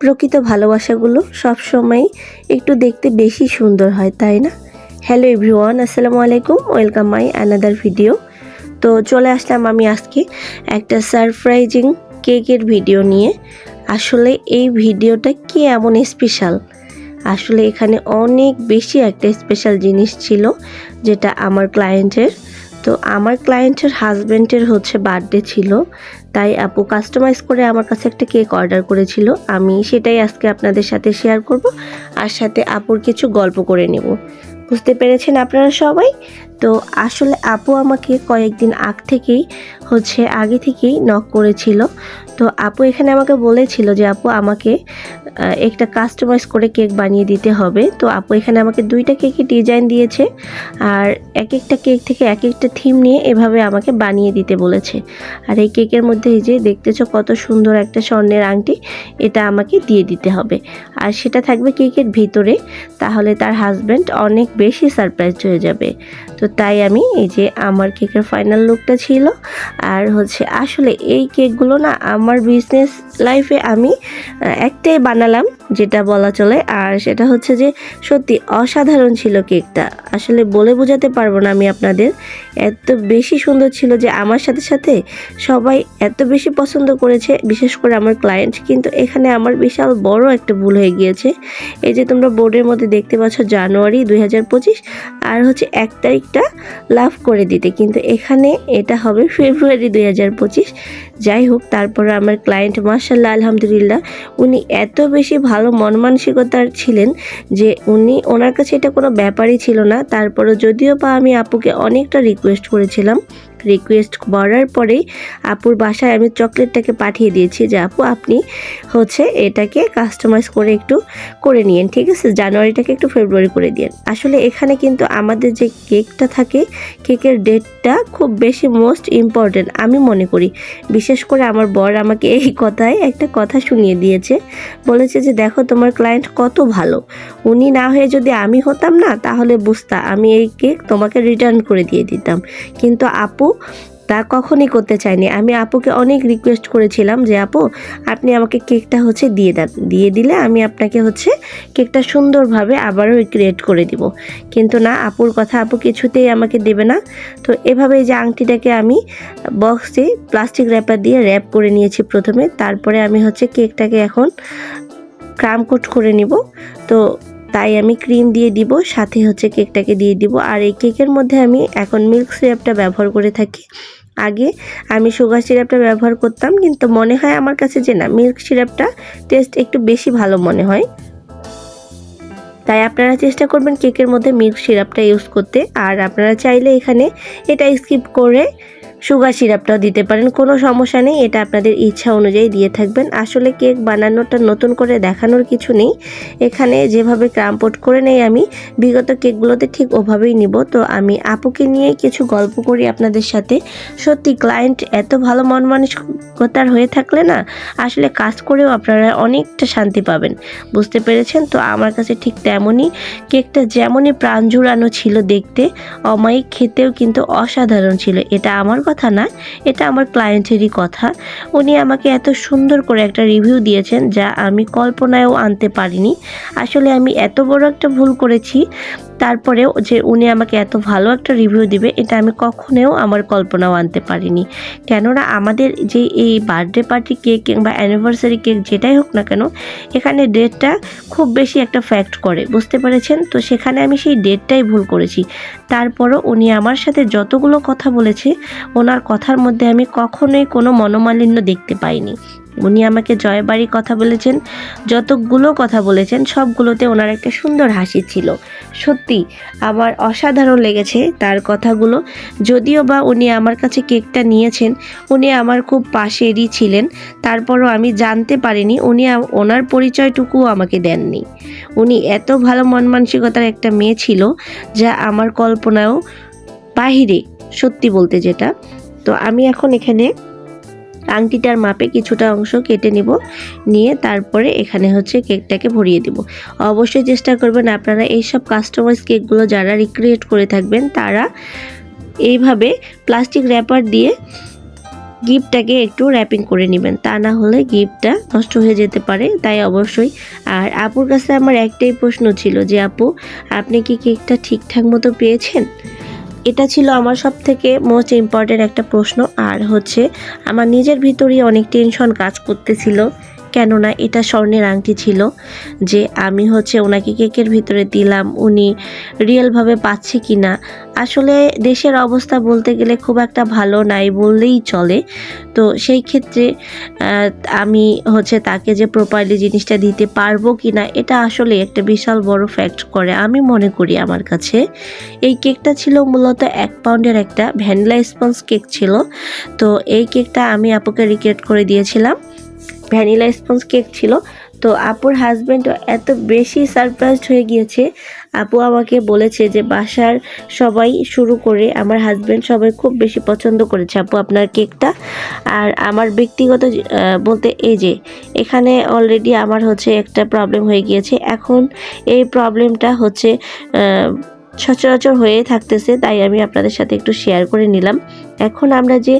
প্রকৃত ভালোবাসাগুলো সবসময় একটু দেখতে বেশি সুন্দর হয়, তাই না? হ্যালো এভরিওয়ান, আসসালামু আলাইকুম, ওয়েলকাম মাই অ্যানাদার ভিডিও। তো চলে আসলাম আমি আজকে একটা সারপ্রাইজিং কেকের ভিডিও নিয়ে। আসলে এই ভিডিওটা কি এমন স্পেশাল, আসলে এখানে অনেক বেশি একটা স্পেশাল জিনিস ছিল যেটা আমার ক্লায়েন্টের। তো আমার ক্লায়েন্টের হাজব্যান্ডের বার্থডে ছিল, তাই আপু কাস্টমাইজ করে আমার কাছে একটা কেক অর্ডার করেছিল। আমি সেটাই আজকে আপনাদের সাথে শেয়ার করব, আর সাথে আপুর কিছু গল্প করে নেব। বুঝতে পেরেছেন আপনারা সবাই? তো আসলে আপু আমাকে কয়েকদিন আগে থেকেই নক করেছিল। তো আপু এখানে আমাকে বলেছিল যে আপু আমাকে একটা কাস্টমাইজ করে কেক বানিয়ে দিতে হবে। তো আপু এখানে আমাকে 2টা কেকের ডিজাইন দিয়েছে, আর এক একটা কেক থেকে এক একটা থিম নিয়ে এভাবে আমাকে বানিয়ে দিতে বলেছে। আর এই কেকের মধ্যে এই যে দেখতেছো কত সুন্দর একটা স্বর্ণের আংটি, এটা আমাকে দিয়ে দিতে হবে, আর সেটা থাকবে কেকের ভিতরে। তাহলে তার হাজব্যান্ড অনেক বেশি সারপ্রাইজ হয়ে যাবে। তো তাই আমি এই যে আমার কেকের ফাইনাল লুকটা ছিল। আর আসলে এই কেকগুলো না আমার বিজনেস লাইফে আমি একটাই বানালাম যেটা বলা চলে, আর সেটা যে সত্যি অসাধারণ ছিল কেকটা। আসলে বলে বোঝাতে পারবো না আমি আপনাদের, এত বেশি সুন্দর ছিল যে আমার সাথে সাথে সবাই এত বেশি পছন্দ করেছে, বিশেষ করে আমার ক্লায়েন্ট। কিন্তু এখানে আমার বিশাল বড় একটা ভুল হয়ে গিয়েছে। এই যে তোমরা বোর্ডের মধ্যে দেখতে পাচ্ছ জানুয়ারি 2025, আর 1 তারিখটা লাভ করে দিতে, কিন্তু এখানে এটা হবে ফেব্রুয়ারি 2025। যাই হোক, তারপরে আমার ক্লায়েন্ট মাশাআল্লাহ আলহামদুলিল্লাহ উনি এত বেশি ভালো মন মানসিকতার ছিলেন যে ওনার কাছে এটা কোনো ব্যাপারই ছিল না। তারপরে যদিও বা আমি আপুকে অনেকটা রিকোয়েস্ট করেছিলাম, রিকোয়েস্ট করার পরেই আপুর বাসায় আমি চকলেটটাকে পাঠিয়ে দিয়েছি যে আপু আপনি এটাকে কাস্টমাইজ করে একটু করে নিয়েন, ঠিক আছে, জানুয়ারিটাকে একটু ফেব্রুয়ারি করে দিন। আসলে এখানে কিন্তু আমাদের যে কেকটা থাকে, কেকের ডেটটা খুব বেশি মোস্ট ইম্পর্টেন্ট আমি মনে করি। বিশেষ করে আমার বর আমাকে এই কথায় একটা কথা শুনিয়ে দিয়েছে, বলেছে যে দেখো তোমার ক্লায়েন্ট কত ভালো, উনি না হয়ে যদি আমি হতাম না তাহলে বুঝতা আমি এই কেক তোমাকে রিটার্ন করে দিয়ে দিতাম। কিন্তু আপু তা কখনই করতে চাইনি। আমি আপুকে অনেক রিকোয়েস্ট করেছিলাম যে আপু আপনি আমাকে কেকটা দিয়ে দেন, দিয়ে দিলে আমি আপনাকে কেকটা সুন্দরভাবে আবারও ক্রিয়েট করে দিব। কিন্তু না, আপুর কথা আপু কিছুতেই আমাকে দেবে না। তো এভাবে যে আংটিটাকে আমি বক্সে প্লাস্টিক র্যাপার দিয়ে র্যাপ করে নিয়েছি প্রথমে, তারপরে আমি কেকটাকে এখন ক্রাম কোট করে নিব। তো তাই আমি ক্রিম দিয়ে দিব, সাথে কেকটাকে দিয়ে দিব। আর এই কেকের মধ্যে আমি এখন মিল্ক সিরাপটা ব্যবহার করে থাকি। আগে আমি সুগার সিরাপটা ব্যবহার করতাম, কিন্তু মনে হয় আমার কাছে যে না, মিল্ক সিরাপটা টেস্ট একটু বেশি ভালো মনে হয়। তাই আপনারা চেষ্টা করবেন কেকের মধ্যে মিল্ক সিরাপটা ইউজ করতে। আর আপনারা চাইলে এখানে এটা স্কিপ করে সুগার সিরাপটাও দিতে পারেন, কোনো সমস্যা নেই, এটা আপনাদের ইচ্ছা অনুযায়ী দিয়ে থাকবেন। আসলে কেক বানানোটা নতুন করে দেখানোর কিছু নেই, এখানে যেভাবে ক্রাম্পট করে নেই আমি বিগত কেকগুলোতে ঠিক ওভাবেই নিব। তো আমি আপুকে নিয়ে কিছু গল্প করি আপনাদের সাথে। সত্যি ক্লায়েন্ট এত ভালো মন মানসিকতার হয়ে থাকলে না, আসলে কাজ করেও আপনারা অনেকটা শান্তি পাবেন। বুঝতে পেরেছেন? তো আমার কাছে ঠিক তেমনই কেকটা যেমনই প্রাণ জুড়ানো ছিল দেখতে, অমায়িক, খেতেও কিন্তু অসাধারণ ছিল। এটা আমার কথা না, এটা আমার ক্লায়েন্টেরই কথা। উনি আমাকে এত সুন্দর করে একটা রিভিউ দিয়েছেন যা আমি কল্পনায়ও আনতে পারিনি। আসলে আমি এত বড় একটা ভুল করেছি, তারপরেও যে উনি আমাকে এত ভালো একটা রিভিউ দিবে এটা আমি কখনোও আমার কল্পনাও আনতে পারিনি। কেননা আমাদের যে এই বার্থডে পার্টি কেক কিংবা অ্যানিভার্সারি কেক যেটাই হোক না কেন, এখানে ডেটটা খুব বেশি একটা ফ্যাক্ট করে, বুঝতে পেরেছেন? তো সেখানে আমি সেই ডেটটাই ভুল করেছি। তারপরও উনি আমার সাথে যতগুলো কথা বলেছে, ওনার কথার মধ্যে আমি কখনোই কোনো মনোমালিন্য দেখতে পাইনি। উনি আমাকে জয়বাড়ি কথা বলেছেন, যতগুলো কথা বলেছেন সবগুলোতে ওনার একটা সুন্দর হাসি ছিল। সত্যি আমার অসাধারণ লেগেছে তার কথাগুলো। যদিও বা উনি আমার কাছে কেকটা নিয়েছেন, উনি আমার খুব পাশেরই ছিলেন, তারপরও আমি জানতে পারিনি উনি ওনার পরিচয়টুকুও আমাকে দেননি। উনি এত ভালো মন মানসিকতার একটা মেয়ে ছিল যা আমার কল্পনাও বাহিরে, সত্যি বলতে যেটা। তো আমি এখন এখানে আংটিটার মাপে কিছুটা অংশ কেটে নিয়ে তারপরে এখানে কেকটাকে ভরিয়ে দিব। অবশ্যই চেষ্টা করবেন আপনারা এইসব কাস্টমাইজ কেকগুলো যারা রিক্রিয়েট করে থাকবেন তারা এইভাবে প্লাস্টিক র্যাপার দিয়ে গিফটটাকে একটু র্যাপিং করে নেবেন, তা না হলে গিফটটা নষ্ট হয়ে যেতে পারে। তাই অবশ্যই। আর আপুর কাছে আমার একটাই প্রশ্ন ছিল যে আপু, আপনি কি কেকটা ঠিকঠাক মতো পেয়েছেন? এটা ছিল আমার সব থেকে মোস্ট ইম্পর্টেন্ট একটা প্রশ্ন। আর হচ্ছে আমার নিজের ভিতরেই অনেক টেনশন কাজ করতেছিল, কেননা এটা স্বর্ণের আংটি ছিল, যে আমি হচ্ছে ওনাকে কেকের ভিতরে দিলাম, উনি রিয়েলভাবে পাচ্ছে কি না। আসলে দেশের অবস্থা বলতে গেলে খুব একটা ভালো নাই বললেই চলে। তো সেই ক্ষেত্রে আমি হচ্ছে তাকে যে প্রপারলি জিনিসটা দিতে পারবো কি না, এটা আসলে একটা বিশাল বড় ফ্যাক্ট করে আমি মনে করি আমার কাছে। এই কেকটা ছিল মূলত 1 পাউন্ডের একটা ভ্যানিলা স্পঞ্জ কেক ছিল। তো এই কেকটা আমি আপুকে রিকোয়েস্ট করে দিয়েছিলাম, ভ্যানিলা স্পঞ্জ কেক ছিল। তো আপুর হাজব্যান্ডও এত বেশি সারপ্রাইজড হয়ে গিয়েছে। আপু আমাকে বলেছে যে বাসার সবাই শুরু করে আমার হাজব্যান্ড সবাই খুব বেশি পছন্দ করেছে আপু আপনার কেকটা। আর আমার ব্যক্তিগত বলতে এই যে এখানে অলরেডি আমার হচ্ছে একটা প্রবলেম হয়ে গিয়েছে। এখন এই প্রবলেমটা হচ্ছে সচরাচর হয়ে থাকতেছে, তাই আমি আপনাদের সাথে একটু শেয়ার করে নিলাম। এখন আমরা যে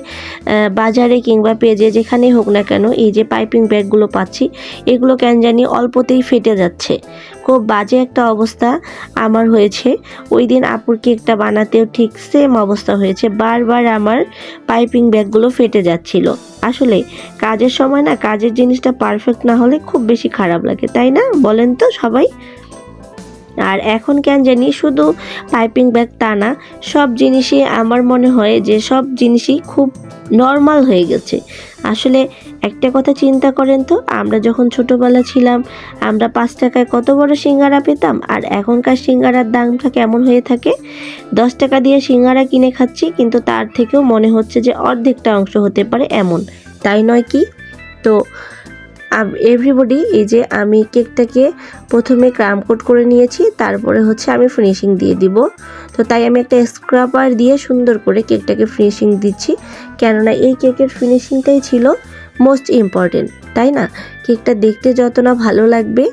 বাজারে কিংবা পেজে যেখানে হোক না কেন এই যে পাইপিং ব্যাগগুলো পাচ্ছি, এগুলো কেন জানি অল্পতেই ফেটে যাচ্ছে। খুব বাজে একটা অবস্থা আমার হয়েছে। ওই দিন আপুর কেকটা বানাতেও ঠিক সেম অবস্থা হয়েছে, বারবার আমার পাইপিং ব্যাগগুলো ফেটে যাচ্ছিল। আসলে কাজের সময় না, কাজের জিনিসটা পারফেক্ট না হলে খুব বেশি খারাপ লাগে, তাই না বলেন তো সবাই? আর এখন কেন জানি শুধু পাইপিং ব্যাগ তা না, সব জিনিসই আমার মনে হয় যে সব জিনিসই খুব নর্মাল হয়ে গেছে। আসলে একটা কথা চিন্তা করেন তো, আমরা যখন ছোটোবেলা ছিলাম আমরা 5 টাকায় কত বড় সিঙ্গারা পেতাম, আর এখনকার সিঙ্গারার দামটা কেমন হয়ে থাকে। 10 টাকা দিয়ে সিঙ্গারা কিনে খাচ্ছি, কিন্তু তার থেকেও মনে হচ্ছে যে অর্ধেকটা অংশ হতে পারে এমন, তাই নয় কি? তো এভরিবডি, এই যে আমি কেকটাকে প্রথমে ক্রাম কোট করে নিয়েছি, তারপরে হচ্ছে আমি ফিনিশিং দিয়ে দিব। তো তাই আমি একটা স্ক্রাবার দিয়ে সুন্দর করে কেকটাকে ফিনিশিং দিচ্ছি, কেননা এই কেকের ফিনিশিংটাই ছিল মোস্ট ইম্পর্টেন্ট, তাই না? কেকটা দেখতে যত না ভালো লাগবে,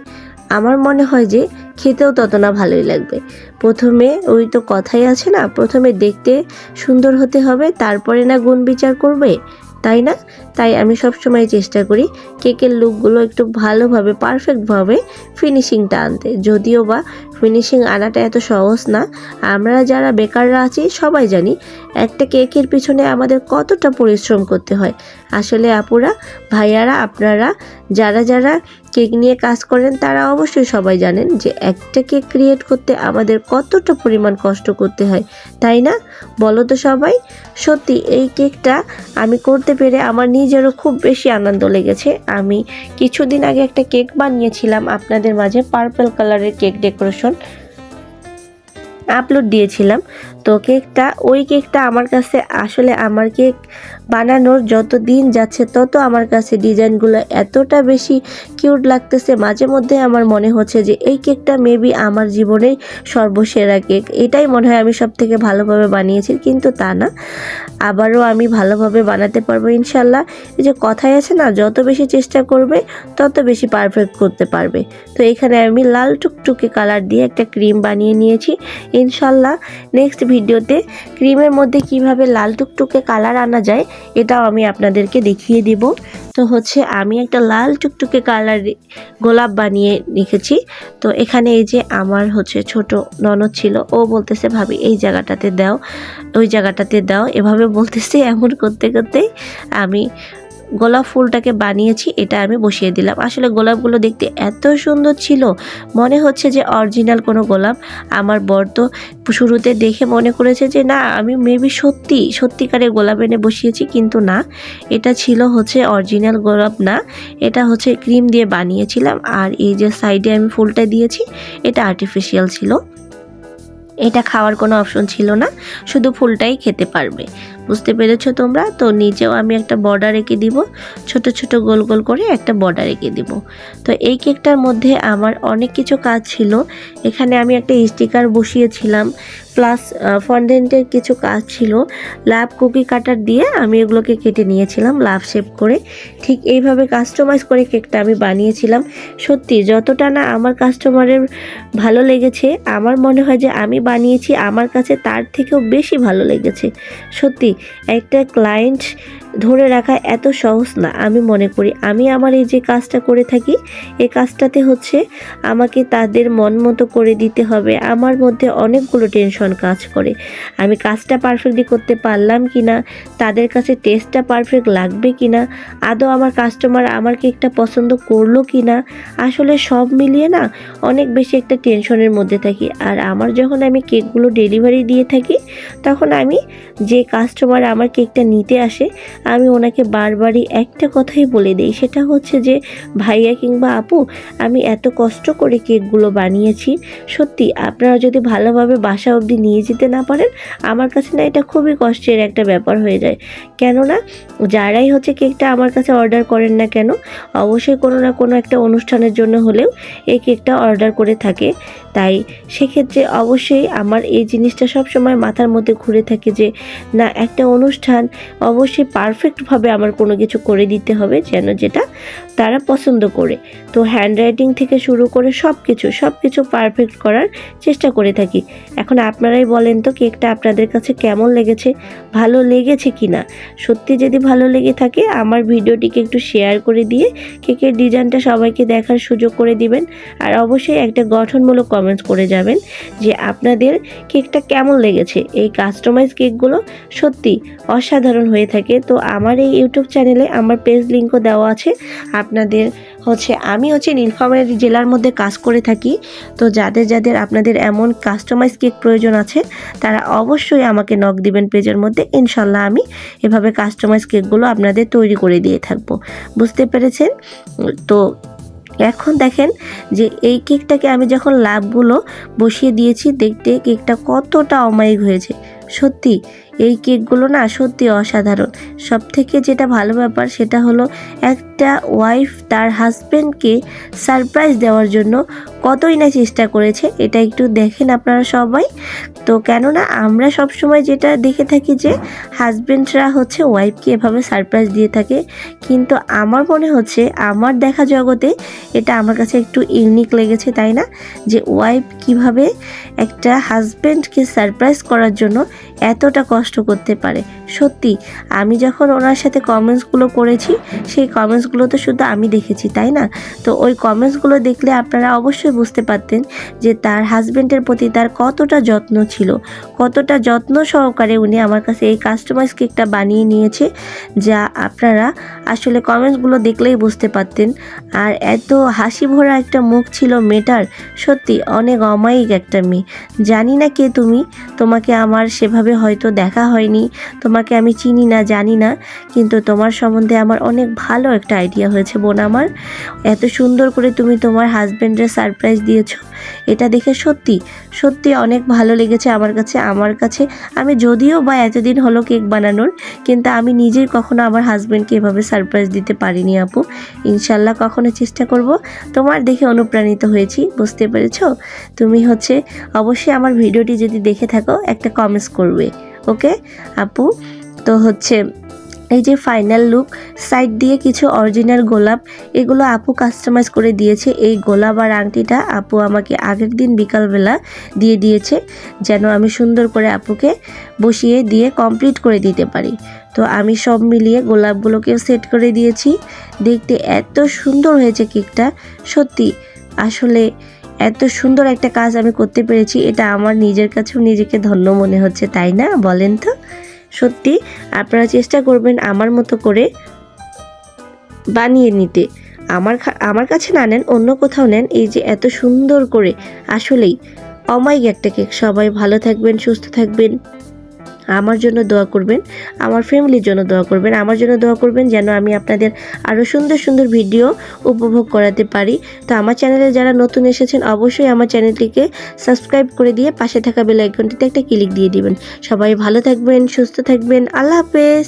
আমার মনে হয় যে খেতেও তত না ভালোই লাগবে। প্রথমে ওই তো কথাই আছে না, প্রথমে দেখতে সুন্দর হতে হবে, তারপরে না গুণ বিচার করবে, তাই না? তাই আমি সবসময় চেষ্টা করি কেকের লুকগুলো একটু ভালোভাবে পারফেক্টভাবে ফিনিশিংটা আনতে। যদিও বা ফিনিশিং আনাটা এত সহজ না, আমরা যারা বেকাররা আছি সবাই জানি একটা কেকের পিছনে আমাদের কতটা পরিশ্রম করতে হয়। আসলে আপুরা, ভাইয়ারা, আপনারা যারা যারা কেক নিয়ে কাজ করেন তারা অবশ্যই সবাই জানেন যে একটা কেক ক্রিয়েট করতে আমাদের কতটা পরিমাণ কষ্ট করতে হয়, তাই না? বলো তো সবাই। সত্যি এই কেকটা আমি করতে পেরে আমার নিজেরও খুব বেশি আনন্দ লেগেছে। আমি কিছুদিন আগে একটা কেক বানিয়েছিলাম আপনাদের মাঝে, পার্পল কালারের কেক ডেকোরেশন আপলোড দিয়েছিলাম। তো ওই কেকটা আমার কাছে আসলে আমার কেক বানানোর যত দিন যাচ্ছে তত আমার কাছে ডিজাইনগুলো এতটা বেশি কিউট লাগতেছে, মাঝে মধ্যে আমার মনে হচ্ছে যে এই কেকটা মেবি আমার জীবনের সর্বসেরা কেক। এটাই মনে হয় আমি সব থেকে ভালোভাবে বানিয়েছি, কিন্তু তা না, আবারও আমি ভালোভাবে বানাতে পারবো ইনশাল্লাহ। এই যে কথাই আছে না, যত বেশি চেষ্টা করবে তত বেশি পারফেক্ট করতে পারবে। তো এখানে আমি লাল টুকটুকে কালার দিয়ে একটা ক্রিম বানিয়ে নিয়েছি। ইনশাল্লাহ নেক্সট ভিডিওতে ক্রিমের মধ্যে কিভাবে লাল টুকটুকে কালার আনা যায় এটাও আমি আপনাদেরকে দেখিয়ে দিব। তো হচ্ছে আমি একটা লাল টুকটুকে কালার গোলাপ বানিয়ে রেখেছি। তো এখানে এই যে আমার হচ্ছে ছোট ননদ ছিল, ও বলতেছে ভাবি এই জায়গাটাতে দাও, ওই জায়গাটাতে দাও, এভাবে বলতেছে। এমন করতে করতেই আমি গোলাপ ফুলটাকে বানিয়েছি, এটা আমি বসিয়ে দিলাম। আসলে গোলাপগুলো দেখতে এত সুন্দর ছিল, মনে হচ্ছে যে অরিজিনাল কোনো গোলাপ। আমার বর তো শুরুতে দেখে মনে করেছে যে না, আমি মেবি সত্যিকারের গোলাপ এনে বসিয়েছি, কিন্তু না, এটা ছিল হচ্ছে অরিজিনাল গোলাপ না, এটা হচ্ছে ক্রিম দিয়ে বানিয়েছিলাম। আর এই যে সাইডে আমি ফুলটা দিয়েছি, এটা আর্টিফিশিয়াল ছিল, এটা খাওয়ার কোনো অপশন ছিল না, শুধু ফুলটাই খেতে পারবে। বুঝতে পেরেছো তোমরা? তো নিচেও আমি একটা বর্ডার এঁকে দিব, ছোট ছোট গোল গোল করে একটা বর্ডার এঁকে দিব। তো এই কেকটার মধ্যে আমার অনেক কিছু কাজ ছিল। এখানে আমি একটা স্টিকার বসিয়েছিলাম, প্লাস ফন্ডেন্টের কিছু কাজ ছিল। লাভ কুকি কাটার দিয়ে আমি এগুলোকে কেটে নিয়েছিলাম লাভ শেপ করে। ঠিক এইভাবে কাস্টমাইজ করে কেকটা আমি বানিয়েছিলাম। সত্যি যতটা না আমার কাস্টমারের ভালো লেগেছে, আমার মনে হয় যে আমি বানিয়েছি আমার কাছে তার থেকেও বেশি ভালো লেগেছে। সত্যি একটা ক্লায়েন্ট ধরে রাখা এত সহজ না আমি মনে করি। আমি আমার এই যে কাজটা করে থাকি, এই কাজটাতে হচ্ছে আমাকে তাদের মন মতো করে দিতে হবে। আমার মধ্যে অনেকগুলো টেনশন কাজ করে। আমি কাজটা পারফেক্টলি করতে পারলাম কি না, তাদের কাছে টেস্টটা পারফেক্ট লাগবে কি না, আদৌ আমার কাস্টমার আমার কেকটা পছন্দ করলো কি না, আসলে সব মিলিয়ে না অনেক বেশি একটা টেনশনের মধ্যে থাকি। আর আমার যখন আমি কেকগুলো ডেলিভারি দিয়ে থাকি, তখন আমি যে কাস্টমার আমার কেকটা নিতে আসে, আমি ওনাকে বারবারই একটা কথাই বলে দিই, সেটা হচ্ছে যে ভাইয়া কিংবা আপু, আমি এত কষ্ট করে কেকগুলো বানিয়েছি, সত্যি আপনারা যদি ভালোভাবে বাসা অবধি নিয়ে যেতে না পারেন, আমার কাছে না এটা খুবই কষ্টের একটা ব্যাপার হয়ে যায়। কেননা যারাই হচ্ছে কেকটা আমার কাছে অর্ডার করেন না কেন, অবশ্যই কোনো না কোনো একটা অনুষ্ঠানের জন্য হলেও এই কেকটা অর্ডার করে থাকে। তাই সেক্ষেত্রে অবশ্যই আমার এই জিনিসটা সবসময় মাথার মধ্যে ঘুরে থাকে যে না, একটা অনুষ্ঠান অবশ্যই পারফেক্টভাবে আমার কোনো কিছু করে দিতে হবে, যেন যেটা তারা পছন্দ করে। তো হ্যান্ডরাইটিং থেকে শুরু করে সব কিছু পারফেক্ট করার চেষ্টা করে থাকি। এখন আপনারাই বলেন তো, কেকটা আপনাদের কাছে কেমন লেগেছে, ভালো লেগেছে কি না? সত্যি যদি ভালো লেগে থাকে, আমার ভিডিওটিকে একটু শেয়ার করে দিয়ে কেকের ডিজাইনটা সবাইকে দেখার সুযোগ করে দিবেন। আর অবশ্যই একটা গঠনমূলক কমেন্টস করে যাবেন যে আপনাদের কেকটা কেমন লেগেছে। এই কাস্টমাইজ কেকগুলো সত্যি অসাধারণ হয়ে থাকে। তো আমার এই ইউটিউব চ্যানেলে আমার পেজ লিঙ্কও দেওয়া আছে। আপনাদের আমি নীলফামারী জেলার মধ্যে কাজ করে থাকি। তো যাদের আপনাদের এমন কাস্টমাইজ কেক প্রয়োজন আছে, তারা অবশ্যই আমাকে নক দিবেন পেজের মধ্যে। ইনশাল্লাহ আমি এভাবে কাস্টমাইজ কেকগুলো আপনাদের তৈরি করে দিয়ে থাকবো। বুঝতে পেরেছেন? তো এখন দেখেন যে এই কেকটাকে আমি যখন লাভগুলো বসিয়ে দিয়েছি, দেখতে কেকটা কতটা অমায়িক হয়েছে। সত্যি এই কেকগুলো না সত্যি অসাধারণ। সব থেকে যেটা ভালো ব্যাপার, সেটা হলো একটা ওয়াইফ তার হাজব্যান্ডকে সারপ্রাইজ দেওয়ার জন্য কতই না চেষ্টা করেছে। এটা একটু দেখেন আপনারা সবাই। তো কেননা আমরা সবসময় যেটা দেখে থাকি যে হাজব্যান্ডরা হচ্ছে ওয়াইফকে এভাবে সারপ্রাইজ দিয়ে থাকে, কিন্তু আমার মনে হচ্ছে আমার দেখা জগতে এটা আমার কাছে একটু ইউনিক লেগেছে, তাই না? যে ওয়াইফ কিভাবে একটা হাজব্যান্ডকে সারপ্রাইজ করার জন্য এতটা কষ্ট করতে পারে। সত্যি আমি যখন ওনার সাথে কমেন্টসগুলো করেছি, সেই কমেন্টসগুলো তো শুধু আমি দেখেছি, তাই না? তো ওই কমেন্টসগুলো দেখলে আপনারা অবশ্যই বুঝতে পারতেন যে তার হাজব্যান্ডের প্রতি তার কতটা যত্ন ছিল, কতটা যত্ন সহকারে উনি আমার কাছে এই কাস্টমাইজ কেকটা বানিয়ে নিয়েছে, যা আপনারা আসলে কমেন্টসগুলো দেখলেই বুঝতে পারতেন। আর এত হাসি ভরা একটা মুখ ছিল মেয়েটার, সত্যি অনেক অমায়িক একটা মেয়ে। জানি না কে তুমি, তোমাকে আমার সেভাবে হয়তো দেখা হয়নি, তোমাকে আমি চিনি না, জানি না, কিন্তু তোমার সম্বন্ধে আমার অনেক ভালো একটা আইডিয়া হয়েছে বোন আমার। এত সুন্দর করে তুমি তোমার হাজব্যান্ডের সারপ্রাইজ দিয়েছো, এটা দেখে সত্যি অনেক ভালো লেগেছে আমার কাছে। আমি যদিও বা এতদিন হলো কেক বানানোর, কিন্তু আমি নিজেই কখনো আমার হাজব্যান্ডকে এভাবে সারপ্রাইজ দিতে পারিনি আপু। ইনশাল্লাহ কখনো চেষ্টা করব। তোমার দেখে অনুপ্রাণিত হয়েছি, বুঝতে পেরেছো? তুমি অবশ্যই আমার ভিডিওটি যদি দেখে থাকো, একটা কমেন্টস করবে, ওকে আপু? তো এই যে ফাইনাল লুক, সাইড দিয়ে কিছু অরিজিনাল গোলাপ, এগুলো আপু কাস্টমাইজ করে দিয়েছে। এই গোলাপ আর আংটিটা আপু আমাকে আগের দিন বিকালবেলা দিয়ে দিয়েছে, যেন আমি সুন্দর করে আপুকে বসিয়ে দিয়ে কমপ্লিট করে দিতে পারি। তো আমি সব মিলিয়ে গোলাপগুলোকেও সেট করে দিয়েছি। দেখতে এত সুন্দর হয়েছে কেকটা, সত্যি আসলে এত সুন্দর একটা কাজ আমি করতে পেরেছি, এটা আমার নিজের কাছেও নিজেকে ধন্য মনে হচ্ছে, তাই না বলেন তো? সত্যি আপনারা চেষ্টা করবেন আমার মতো করে বানিয়ে নিতে। আমার কাছে না নেন, অন্য কোথাও নেন। এই যে এত সুন্দর করে, আসলেই অমায়িক একটা কেক। সবাই ভালো থাকবেন, সুস্থ থাকবেন, আমার জন্য দোয়া করবেন, আমার ফ্যামিলির জন্য দোয়া করবেন, আমার জন্য দোয়া করবেন, যেন আমি আপনাদের আরও সুন্দর ভিডিও উপভোগ করাতে পারি। তো আমার চ্যানেলে যারা নতুন এসেছেন, অবশ্যই আমার চ্যানেলটিকে সাবস্ক্রাইব করে দিয়ে পাশে থাকা বেল আইকনটিতে একটা ক্লিক দিয়ে দিবেন। সবাই ভালো থাকবেন, সুস্থ থাকবেন, আল্লাহ হাফেজ।